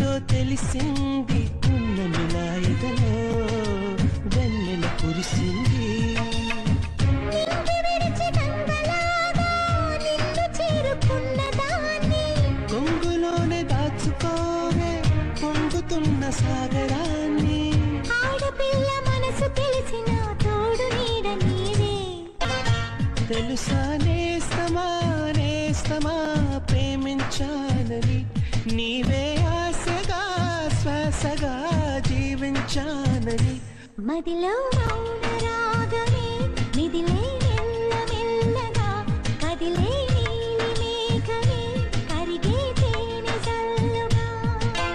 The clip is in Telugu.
ఏమిటో తెలిసింది పున్నమిలా ఎదలో వెన్నెల కురిసింది కొంగులోనే దాచుకోవే పొంగుతున్న సాగరాన్ని ఆడపిల్ల మనసు తెలిసిన తోడు నీడ నీవే తెలుసా నేస్తమా నేస్తమా ప్రేమించానని నీవే ఆశగా శ్వాసగా జీవించానని మదిలో మౌన రాగమే మిదిలే